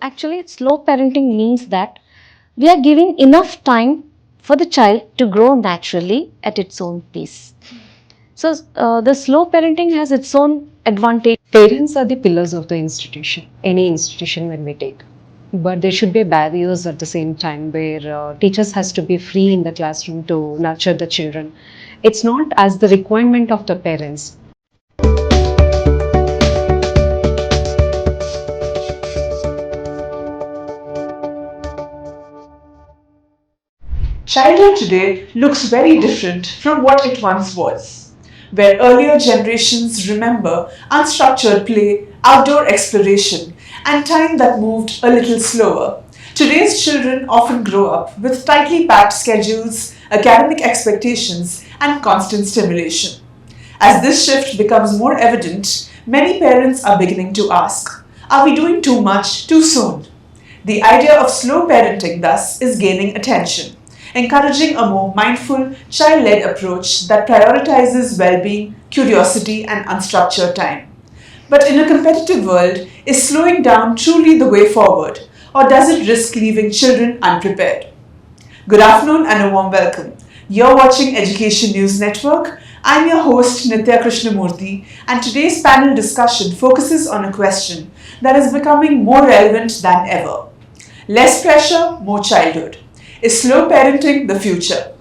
Actually, slow parenting means that we are giving enough time for the child to grow naturally at its own pace. So, the slow parenting has its own advantage. Parents are the pillars of the institution, any institution when we take. But there should be barriers at the same time where teachers has to be free in the classroom to nurture the children. It's not as the requirement of the parents. Childhood today looks very different from what it once was, where earlier generations remember unstructured play, outdoor exploration, and time that moved a little slower. Today's children often grow up with tightly packed schedules, academic expectations, and constant stimulation. As this shift becomes more evident, many parents are beginning to ask, are we doing too much too soon? The idea of slow parenting, thus, is gaining attention, encouraging a more mindful, child-led approach that prioritizes well-being, curiosity, and unstructured time. But in a competitive world, is slowing down truly the way forward, or does it risk leaving children unprepared? Good afternoon and a warm welcome. You're watching Education News Network. I'm your host Nitya Krishnamurthy, and today's panel discussion focuses on a question that is becoming more relevant than ever. Less pressure, more childhood. Is slow parenting the future?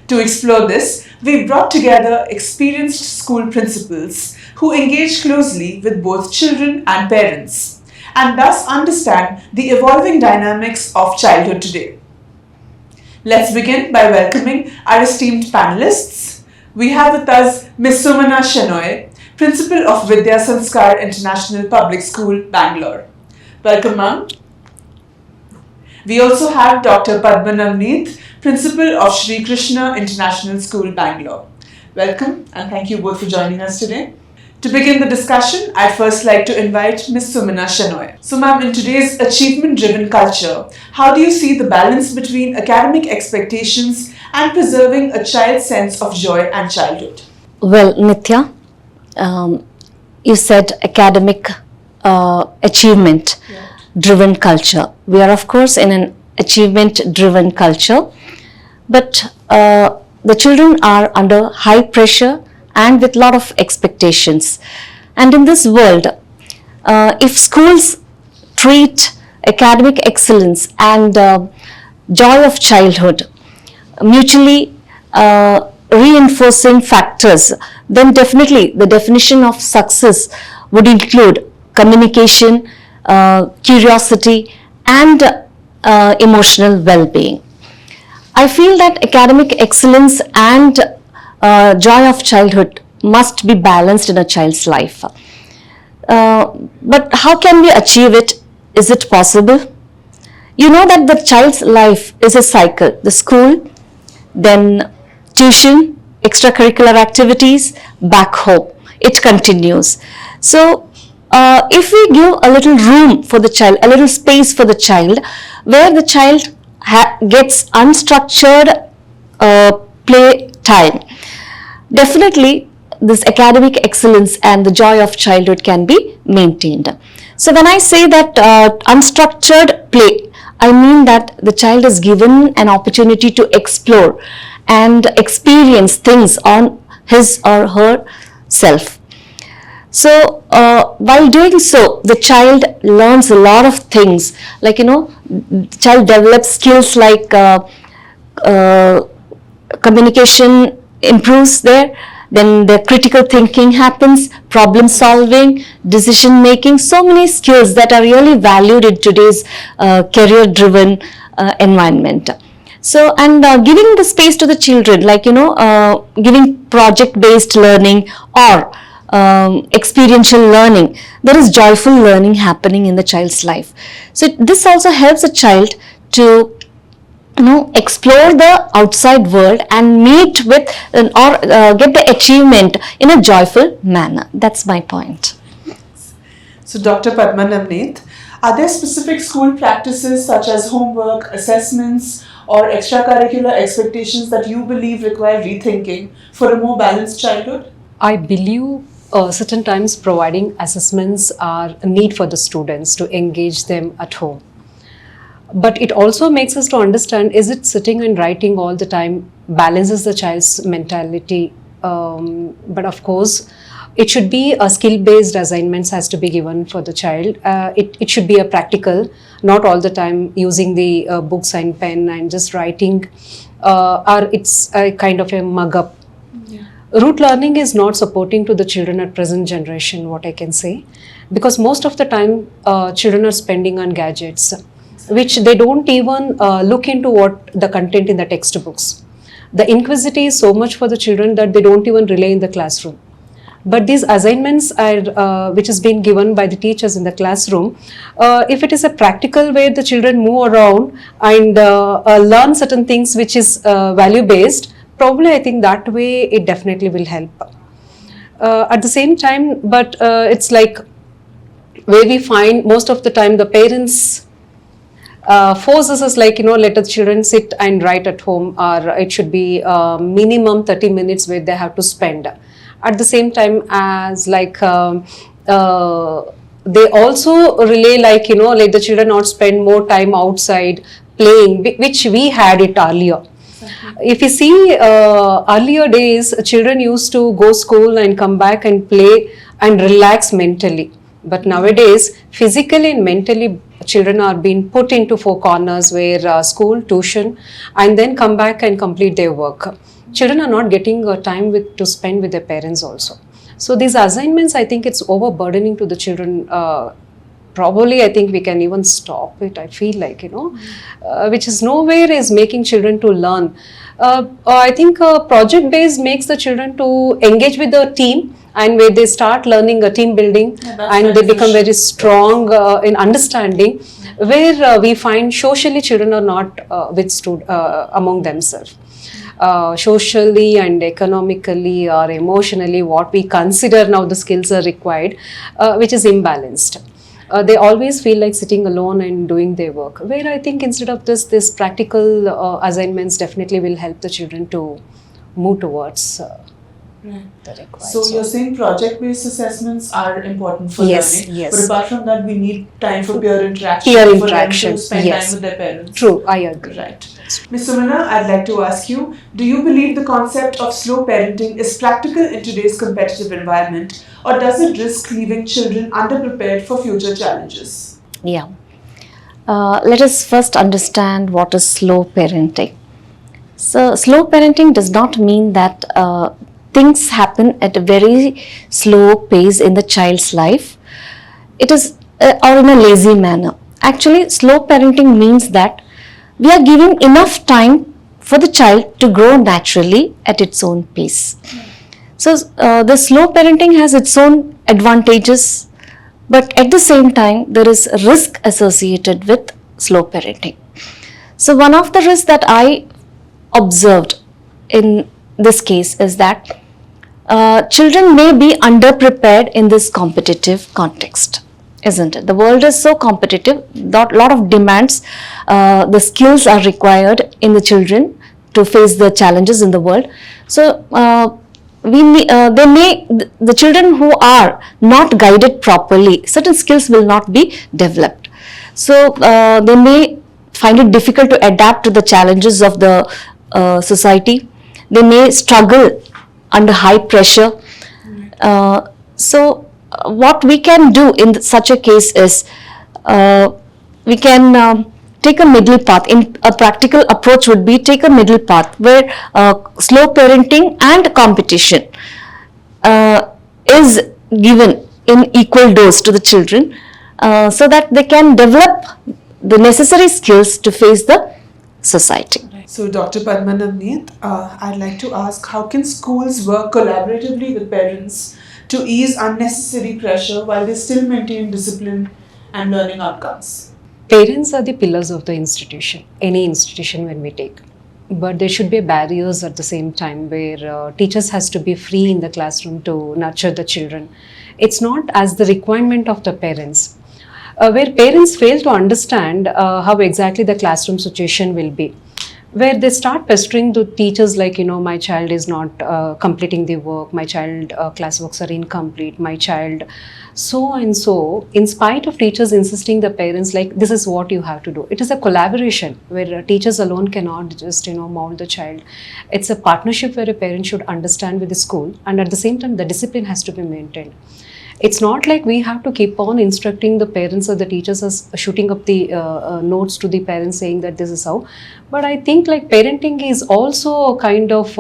To explore this, we've brought together experienced school principals who engage closely with both children and parents, and thus understand the evolving dynamics of childhood today. Let's begin by welcoming our esteemed panelists. We have with us Ms. Sumana Shenoy, Principal of Vidya Sanskaar International Public School, Bangalore. Welcome, ma'am. We also have Dr. Padmanavaneeth, Principal of Sri Krishna International School, Bangalore. Welcome and thank you both for joining us today. To begin the discussion, I'd first like to invite Ms. Sumana Shenoy. So ma'am, in today's achievement-driven culture, how do you see the balance between academic expectations and preserving a child's sense of joy and childhood? Well, Nitya, you said academic achievement. Yeah. Driven culture. We are of course in an achievement driven culture, but the children are under high pressure and with lot of expectations. And in this world, if schools treat academic excellence and joy of childhood mutually reinforcing factors, then definitely the definition of success would include communication, curiosity and emotional well-being. I feel that academic excellence and joy of childhood must be balanced in a child's life. But how can we achieve it? Is it possible? You know that the child's life is a cycle. The school, then tuition, extracurricular activities, back home. It continues. So, if we give a little room for the child, a little space for the child, where the child gets unstructured play time, definitely this academic excellence and the joy of childhood can be maintained. So when I say that unstructured play, I mean that the child is given an opportunity to explore and experience things on his or her self. So while doing so, the child learns a lot of things, like, the child develops skills like communication improves there, then the critical thinking happens, problem solving, decision making, so many skills that are really valued in today's career driven environment. So, and giving the space to the children, like, giving project based learning or experiential learning, there is joyful learning happening in the child's life. So this also helps a child to explore the outside world and meet with or get the achievement in a joyful manner. That's my point. So Dr. Padmanavaneeth, are there specific school practices such as homework, assessments or extracurricular expectations that you believe require rethinking for a more balanced childhood? I believe certain times providing assessments are a need for the students to engage them at home. But it also makes us to understand, is it sitting and writing all the time balances the child's mentality? But of course, it should be a skill-based assignments has to be given for the child. It should be a practical, not all the time using the books and pen and just writing, or it's a kind of a mug-up. Root learning is not supporting to the children at present generation, what I can say, because most of the time children are spending on gadgets, which they don't even look into what the content in the textbooks. The inquisitivity is so much for the children that they don't even rely in the classroom. But these assignments are, which has been given by the teachers in the classroom, if it is a practical way the children move around and learn certain things which is value based, probably I think that way it definitely will help. At the same time, but it's like where we find most of the time the parents forces us, like, let the children sit and write at home, or it should be minimum 30 minutes where they have to spend. At the same time as like they also relay, like, let the children not spend more time outside playing, which we had it earlier. If you see earlier days, children used to go school and come back and play and relax mentally. But nowadays, physically and mentally, children are being put into four corners where school, tuition, and then come back and complete their work. Children are not getting time to spend with their parents also. So these assignments, I think it's overburdening to the children. Probably, I think we can even stop it. I feel like, which is nowhere is making children to learn. I think project based makes the children to engage with the team, and where they start learning a team building, and they become very strong in understanding, where we find socially children are not withstood among themselves. Socially and economically or emotionally, what we consider now the skills are required, which is imbalanced. They always feel like sitting alone and doing their work, where I think instead of this practical assignments definitely will help the children to move towards the required. So you're saying project-based assessments are important for learning, yes. but apart from that, we need time for peer interaction, Peer for interaction, them to spend yes. time with their parents. True, I agree. Right. Ms. Sumana, I'd like to ask you, do you believe the concept of slow parenting is practical in today's competitive environment, or does it risk leaving children underprepared for future challenges? Yeah. Let us first understand what is slow parenting. So, slow parenting does not mean that things happen at a very slow pace in the child's life. It is, or in a lazy manner. Actually, slow parenting means that we are giving enough time for the child to grow naturally at its own pace. So, the slow parenting has its own advantages, but at the same time, there is a risk associated with slow parenting. So, one of the risks that I observed in this case is that children may be underprepared in this competitive context, isn't it? The world is so competitive, lot of demands, the skills are required in the children to face the challenges in the world. So, the children who are not guided properly, certain skills will not be developed. So, they may find it difficult to adapt to the challenges of the society. They may struggle under high pressure. So, what we can do in such a case is we can take a middle path. In a practical approach would be take a middle path where slow parenting and competition is given in equal dose to the children, so that they can develop the necessary skills to face the society. So, Dr. Padmanavaneeth, I'd like to ask, how can schools work collaboratively with parents to ease unnecessary pressure while they still maintain discipline and learning outcomes? Parents are the pillars of the institution, any institution when we take. But there should be barriers at the same time where teachers has to be free in the classroom to nurture the children. It's not as the requirement of the parents. Where parents fail to understand how exactly the classroom situation will be. where they start pestering the teachers like, my child is not completing the work, my child classworks are incomplete, my child so and so, in spite of teachers insisting the parents like, this is what you have to do. It is a collaboration where teachers alone cannot just, mold the child. It's a partnership where a parent should understand with the school, and at the same time, the discipline has to be maintained. It's not like we have to keep on instructing the parents or the teachers as shooting up the notes to the parents saying that this is how. But I think like parenting is also a kind of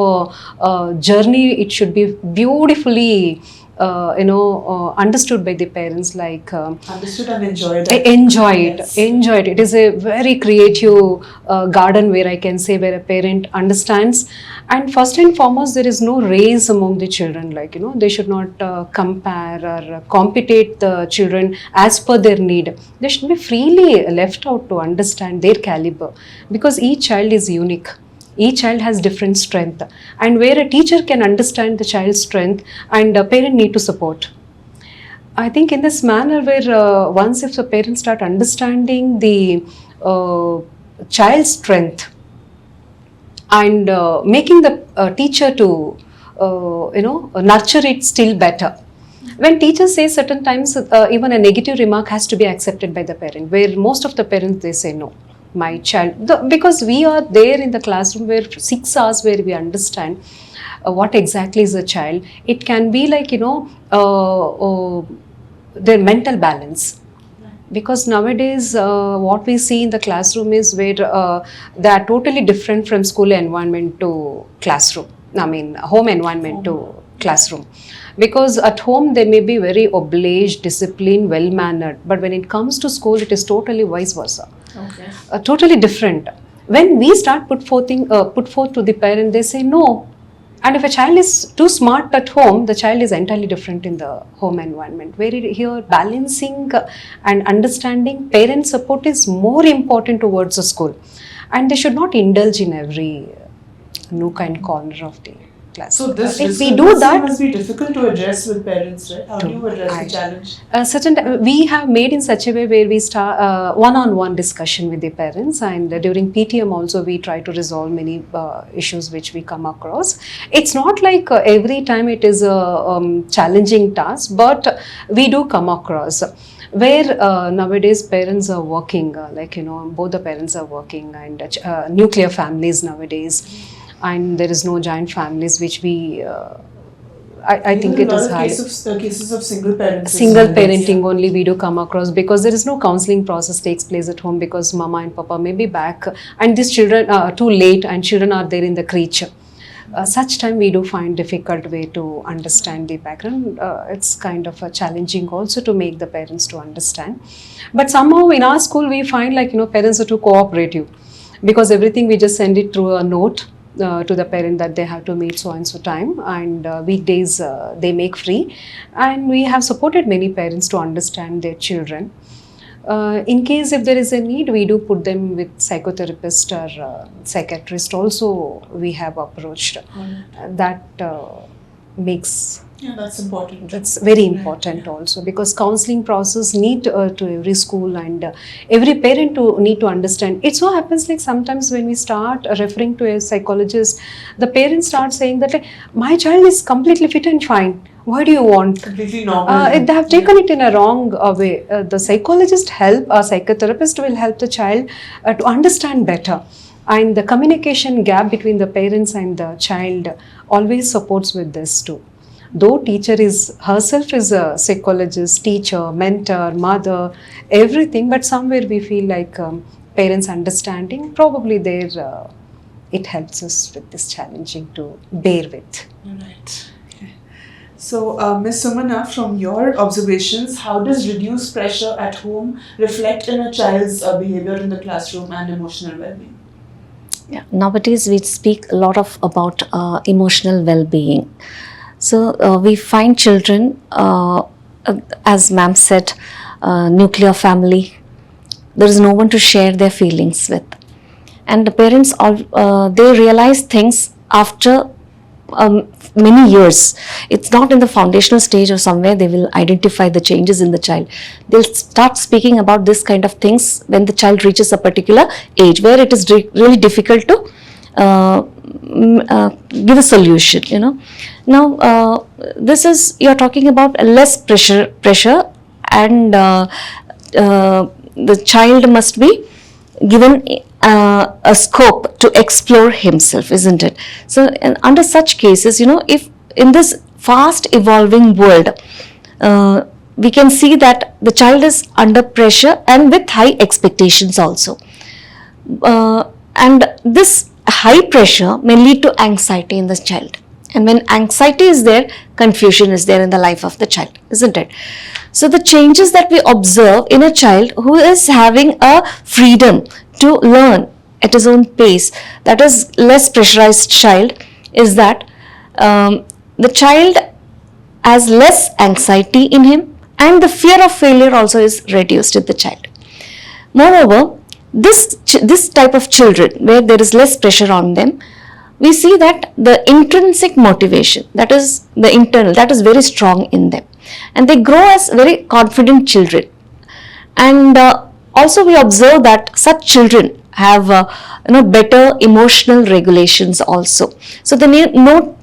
journey. It should be beautifully understood by the parents, like Understood and enjoyed. enjoy it. Yes. Enjoy it. It is a very creative garden where I can say where a parent understands. And first and foremost, there is no race among the children. Like, they should not compare or compete the children as per their need. They should be freely left out to understand their caliber, because each child is unique. Each child has different strength, and where a teacher can understand the child's strength and a parent need to support. I think in this manner where once if the parents start understanding the child's strength and making the teacher to nurture it still better. When teachers say certain times even a negative remark has to be accepted by the parent, where most of the parents they say no. My child, because we are there in the classroom where 6 hours where we understand what exactly is a child. It can be like their mental balance, because nowadays what we see in the classroom is where they are totally different from school environment to classroom. I mean home environment to classroom. Because at home they may be very obliged, disciplined, well mannered, but when it comes to school it is totally vice versa. Okay. Totally different. When we start put forth to the parent, they say no. And if a child is too smart at home, the child is entirely different in the home environment. Where here balancing and understanding parent support is more important towards the school, and they should not indulge in every nook and corner of the class. So this if we do that, must be difficult to address with parents, right? How do you address the challenge? We have made in such a way where we start one-on-one discussion with the parents, and during PTM also we try to resolve many issues which we come across. It's not like every time it is a challenging task, but we do come across where nowadays parents are working, both the parents are working, and nuclear families nowadays. And there is no joint families, which we, I think it is high. Cases of single parents. Single parenting only we do come across, because there is no counseling process takes place at home, because mama and papa may be back and these children are too late and children are there in the creche. Such time we do find difficult way to understand the background. It's kind of a challenging also to make the parents to understand. But somehow in our school we find parents are too cooperative, because everything we just send it through a note to the parent that they have to meet so and so time, and weekdays they make free, and we have supported many parents to understand their children. In case if there is a need, we do put them with psychotherapist or psychiatrist also we have approached. That makes... Yeah, that's important. That's very important also, because counseling process need to every school, and every parent to need to understand. It so happens like sometimes when we start referring to a psychologist, the parents start saying that like, my child is completely fit and fine. Why do you want? Completely normal. They have taken it in a wrong way. The psychologist help, or psychotherapist will help the child to understand better. And the communication gap between the parents and the child always supports with this too. Though teacher is herself is a psychologist, teacher, mentor, mother, everything, but somewhere we feel like parents understanding, probably there it helps us with this challenging to bear with. Right. Okay. So, Ms. Sumana, from your observations, how does reduced pressure at home reflect in a child's behavior in the classroom and emotional well-being? Yeah, nowadays we speak a lot about emotional well-being. So we find children, as ma'am said, nuclear family. There is no one to share their feelings with, and the parents they realize things after many years. It's not in the foundational stage or somewhere they will identify the changes in the child. They'll start speaking about this kind of things when the child reaches a particular age where it is really difficult to give a solution, you know. Now, this is, you're talking about a less pressure, and the child must be given a scope to explore himself, isn't it? So, and under such cases, you know, if in this fast evolving world, we can see that the child is under pressure and with high expectations also. And this high pressure may lead to anxiety in the child. And when anxiety is there, confusion is there in the life of the child, isn't it? So the changes that we observe in a child who is having a freedom to learn at his own pace, that is less pressurized child, is that the child has less anxiety in him, and the fear of failure also is reduced in the child. Moreover, this type of children where there is less pressure on them, we see that the intrinsic motivation, that is the internal, that is very strong in them, and they grow as very confident children. And also we observe that such children have better emotional regulations also. So they know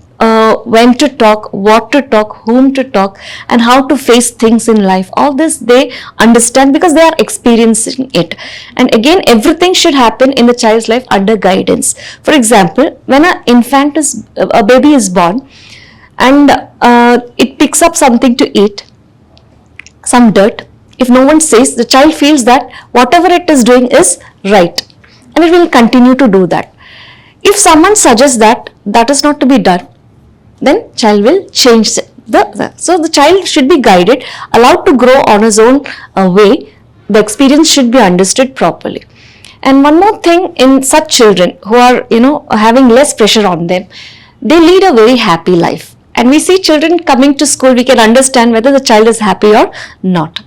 when to talk, what to talk, whom to talk, and how to face things in life. All this they understand because they are experiencing it. And again, everything should happen in the child's life under guidance. For example, when a baby is born, and it picks up something to eat, some dirt, if no one says, the child feels that whatever it is doing is right, and it will continue to do that. If someone suggests that that is not to be done, then child will change so the child should be guided, allowed to grow on his own way. The experience should be understood properly. And one more thing, in such children who are having less pressure on them, they lead a very happy life. And we see children coming to school, we can understand whether the child is happy or not.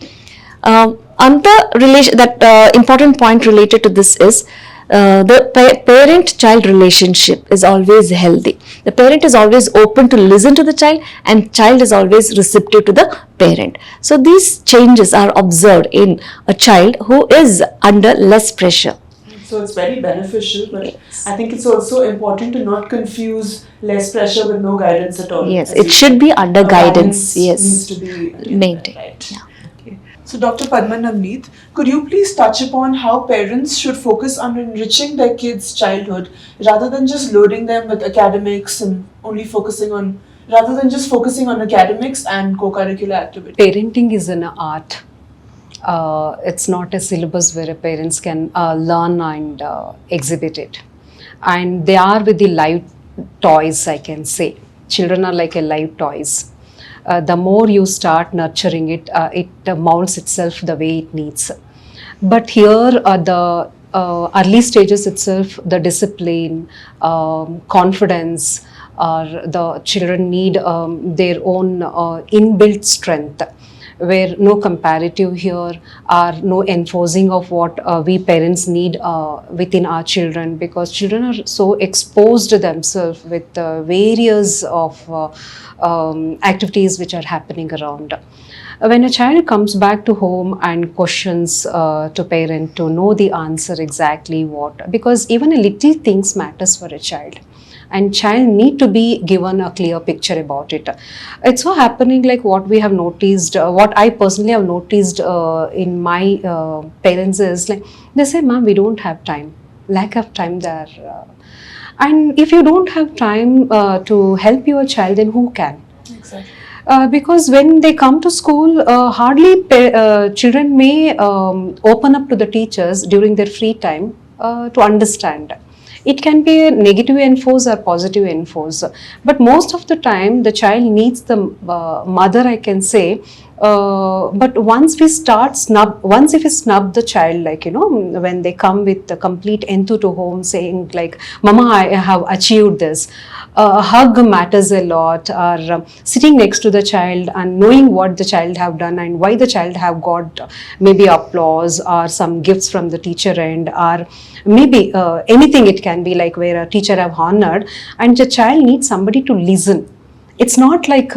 Important point related to this is the parent-child relationship is always healthy. The parent is always open to listen to the child, and child is always receptive to the parent. So these changes are observed in a child who is under less pressure. So it's very beneficial, but yes. I think it's also important to not confuse less pressure with no guidance at all. Yes, it should be under guidance. Yes, needs to be maintained. Right. Yeah. So Dr. Padmanavaneeth, could you please touch upon how parents should focus on enriching their kids' childhood rather than just loading them with academics and rather than just focusing on academics and co-curricular activities? Parenting is an art. It's not a syllabus where parents can learn and exhibit it. And they are with the live toys, I can say. Children are like a live toys. The more you start nurturing it, it molds itself the way it needs. But here, the early stages itself, the discipline, confidence, the children need their own inbuilt strength, where no comparative here, or no enforcing of what we parents need within our children, because children are so exposed themselves with various of activities which are happening around. When a child comes back to home and questions to parent to know the answer exactly what, because even a little things matters for a child. And child need to be given a clear picture about it. It's so happening like what we have noticed, what I personally have noticed in my parents is like, they say, "Ma'am, we don't have time." Lack of time there. And if you don't have time to help your child, then who can? Exactly. Because when they come to school, hardly children may open up to the teachers during their free time to understand. It can be a negative enforce or positive enforce, but most of the time the child needs the mother, I can say. But once if we snub the child, like when they come with the complete enthu to home, saying like, "Mama, I have achieved this." A hug matters a lot, or sitting next to the child and knowing what the child have done and why the child have got maybe applause or some gifts from the teacher end, or maybe anything. It can be like where a teacher have honored, and the child needs somebody to listen. It's not like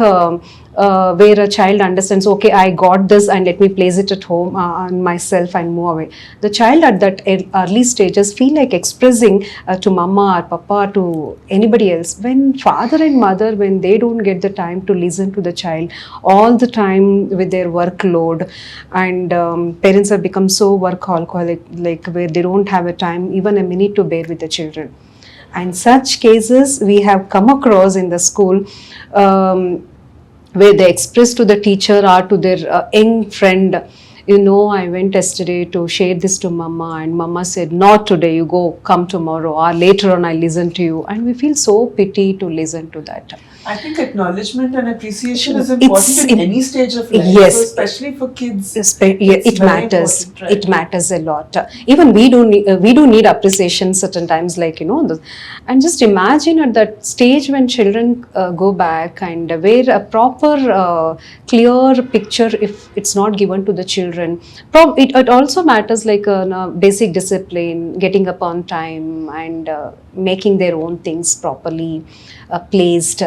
where a child understands, okay, I got this and let me place it at home on myself and move away. The child at that early stages feel like expressing to mama or papa, to anybody else. When father and mother, when they don't get the time to listen to the child all the time with their workload, and parents have become so workaholic, like where they don't have a time, even a minute to bear with the children. And such cases we have come across in the school, where they express to the teacher or to their young friend, you know, I went yesterday to share this to mama and mama said, not today, you go, come tomorrow, or later on I listen to you. And we feel so pity to listen to that. I think acknowledgement and appreciation is important in any stage of life. Yes. So especially for kids. It matters. Important, right? It matters a lot. Even we do need appreciation certain times, like, you know, and just imagine at that stage when children go back and where a proper clear picture, if it's not given to the children, it also matters, like basic discipline, getting up on time, and making their own things properly placed,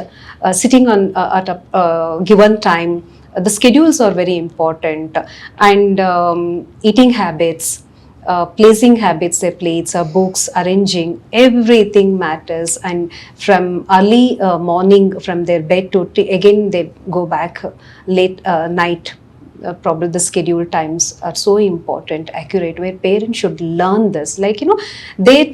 sitting on at a given time. The schedules are very important, and eating habits, placing habits, their plates, books, arranging, everything matters. And from early morning, from their bed to again they go back late night. Probably the schedule times are so important, accurate, where parents should learn this. Like, you know, they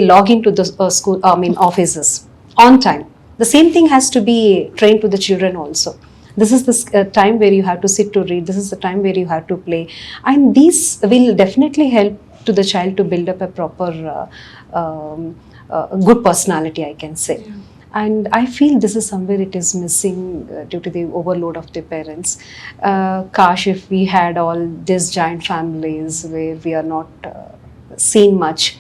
log into the school, offices on time. The same thing has to be trained to the children also. This is the time where you have to sit to read. This is the time where you have to play. And these will definitely help to the child to build up a proper, good personality, I can say. Yeah. And I feel this is somewhere it is missing due to the overload of the parents. Gosh, if we had all these giant families where we are not seen much,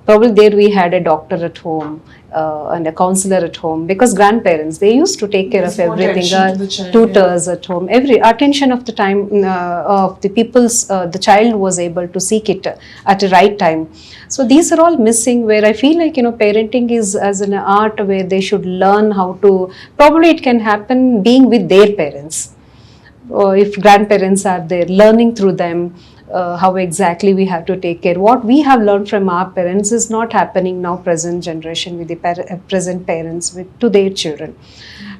probably there we had a doctor at home and a counselor at home, because grandparents, they used to take care of everything, tutors at home, every attention of the time of the people's, the child was able to seek it at the right time. So these are all missing, where I feel like, you know, parenting is as an art where they should learn how to, probably it can happen being with their parents, or if grandparents are there, learning through them. How exactly we have to take care. What we have learned from our parents is not happening now, present generation, with the present parents to their children.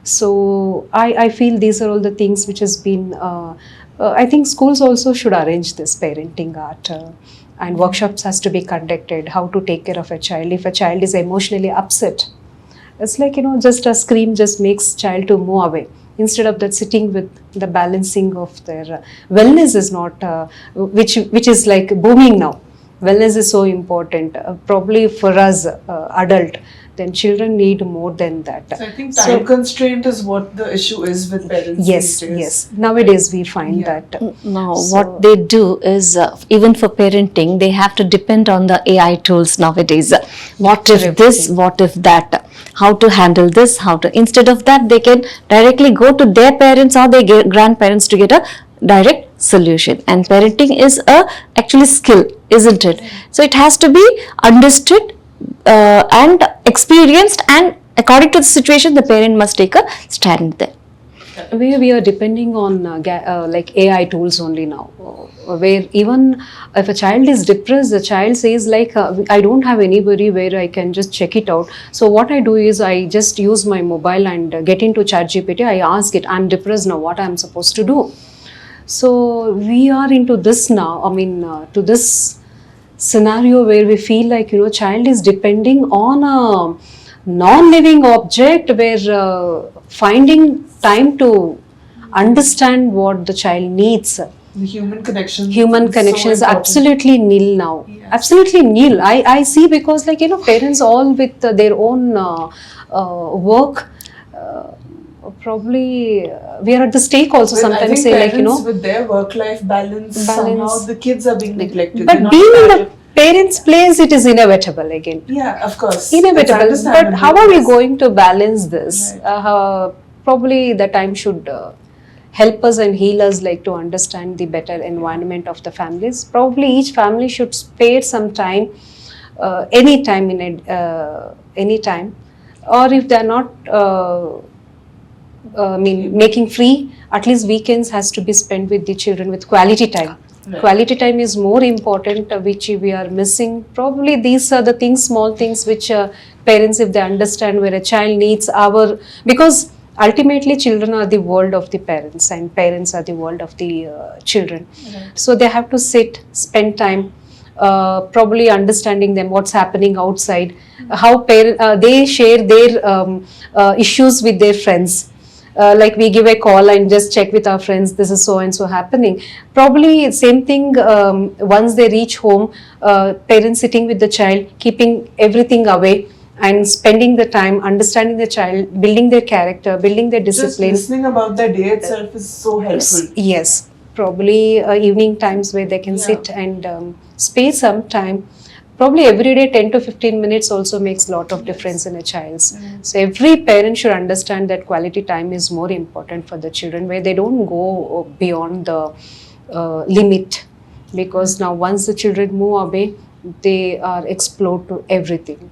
So I feel these are all the things which has been, I think schools also should arrange this parenting art, and workshops has to be conducted, how to take care of a child. If a child is emotionally upset, it's like, you know, just a scream just makes child to move away. Instead of that, sitting with the balancing of their wellness is not, which is like booming now. Wellness is so important, probably for us adult. Then children need more than that. So I think time constraint is what the issue is with parents. Yes. Nowadays we find that. Now, what they do is, even for parenting, they have to depend on the AI tools nowadays. What if this, what if that? How to handle this, instead of that, they can directly go to their parents or their grandparents to get a direct solution. And parenting is actually skill, isn't it? So it has to be understood and experienced, and according to the situation, the parent must take a stand there. We are depending on like AI tools only now, where even if a child is depressed, the child says like, I don't have anybody where I can just check it out. So what I do is I just use my mobile and get into ChatGPT. I ask it, I'm depressed now, what I'm supposed to do? So we are into this now, to this scenario where we feel like, you know, child is depending on a non-living object, where finding time to understand what the child needs. The human connection is so absolutely nil now. Yes. Absolutely nil. I see, because, like, you know, parents all with their own work, probably we are at the stake also. Well, sometimes say, like, you know, with their work-life balance, somehow the kids are being neglected. But being in the parents' place, it is inevitable again. Yeah, of course. Inevitable. But how are we going to balance this? Right. Probably the time should help us and heal us, like, to understand the better environment of the families. Probably each family should spare some time, any time, or if they are not making free, at least weekends has to be spent with the children with quality time. Right. Quality time is more important, which we are missing. Probably these are the things, small things, which parents, if they understand where a child needs because ultimately children are the world of the parents and parents are the world of the children. Right. So they have to sit, spend time, probably understanding them, what's happening outside, how they share their issues with their friends. Like we give a call and just check with our friends, this is so and so happening. Probably same thing, once they reach home, parents sitting with the child, keeping everything away and spending the time understanding the child, building their character, building their discipline. Just listening about their day itself is so helpful. Yes, probably evening times where they can Yeah. sit and spend some time. Probably every day 10 to 15 minutes also makes a lot of difference in a child's. So every parent should understand that quality time is more important for the children, where they don't go beyond the limit, because now once the children move away, they are explode to everything.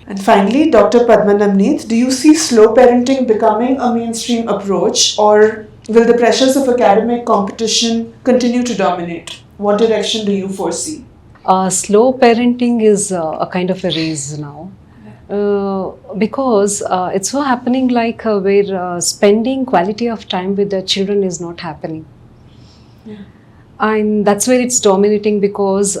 And finally, Dr. Padmanavaneeth, do you see slow parenting becoming a mainstream approach, or will the pressures of academic competition continue to dominate? What direction do you foresee? Slow parenting is a kind of a race now, because it's so happening like where spending quality of time with the children is not happening. And that's where it's dominating, because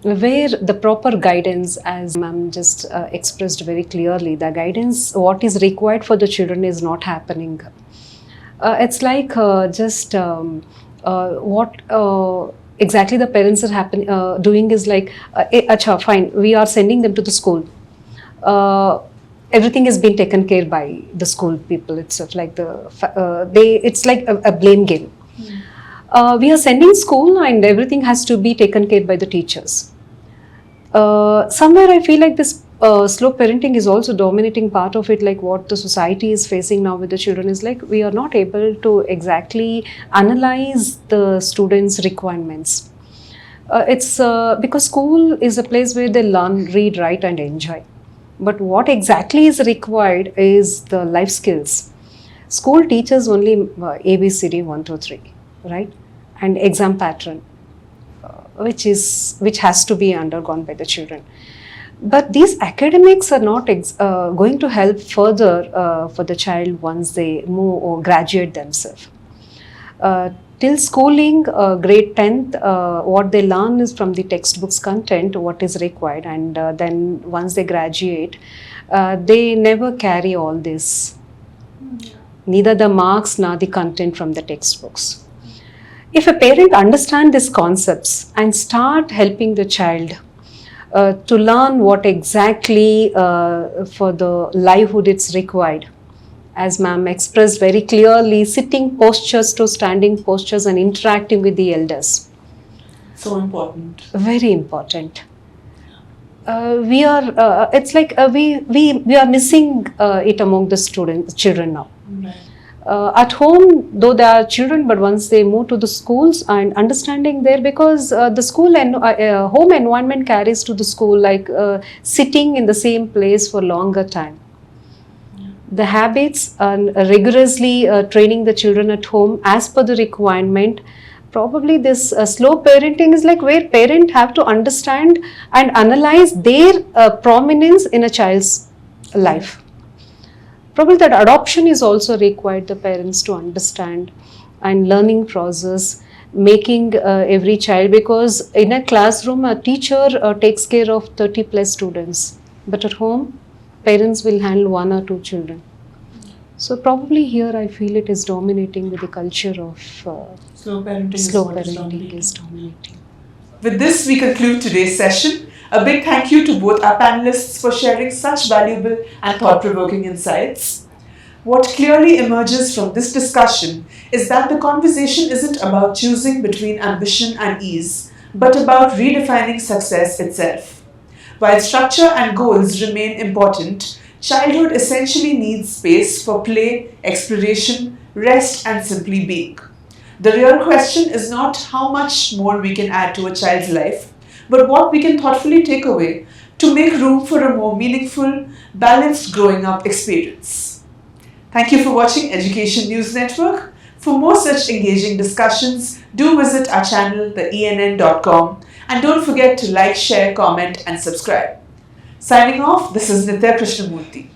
where the proper guidance, as ma'am just expressed very clearly, the guidance what is required for the children is not happening. It's like just what exactly the parents are doing is like, acha, fine, we are sending them to the school. Everything has been taken care by the school people itself, like it's like a blame game. We are sending school and everything has to be taken care by the teachers. Somewhere I feel like this slow parenting is also dominating part of it, like what the society is facing now with the children is like we are not able to exactly analyze the students' requirements. It's because school is a place where they learn, read, write and enjoy. But what exactly is required is the life skills. School teaches only ABCD 1 2 3, right? And exam pattern, which has to be undergone by the children. But these academics are not going to help further for the child once they move or graduate themselves. Till schooling, grade 10th, what they learn is from the textbooks content, what is required, and then once they graduate, they never carry all this, neither the marks nor the content from the textbooks. If a parent understands these concepts and start helping the child to learn what exactly for the livelihood it's required, as ma'am expressed very clearly, sitting postures to standing postures and interacting with the elders. So important. Very important. We are. It's like we are missing it among the children now. Right. At home, though they are children, but once they move to the schools and understanding there, because the school and home environment carries to the school, like sitting in the same place for longer time. The habits and rigorously training the children at home as per the requirement. Probably this slow parenting is like where parents have to understand and analyze their prominence in a child's life. Probably that adoption is also required, the parents to understand, and learning process, making every child, because in a classroom a teacher takes care of 30 plus students, but at home parents will handle 1 or 2 children. So probably here I feel it is dominating with the culture of Slow parenting is dominating. With this, we conclude today's session. A big thank you to both our panelists for sharing such valuable and thought-provoking insights. What clearly emerges from this discussion is that the conversation isn't about choosing between ambition and ease, but about redefining success itself. While structure and goals remain important, childhood essentially needs space for play, exploration, rest, and simply being. The real question is not how much more we can add to a child's life, but what we can thoughtfully take away to make room for a more meaningful, balanced growing up experience. Thank you for watching Education News Network. For more such engaging discussions, do visit our channel, theenn.com, and don't forget to like, share, comment, and subscribe. Signing off, this is Nitya Krishnamurthy.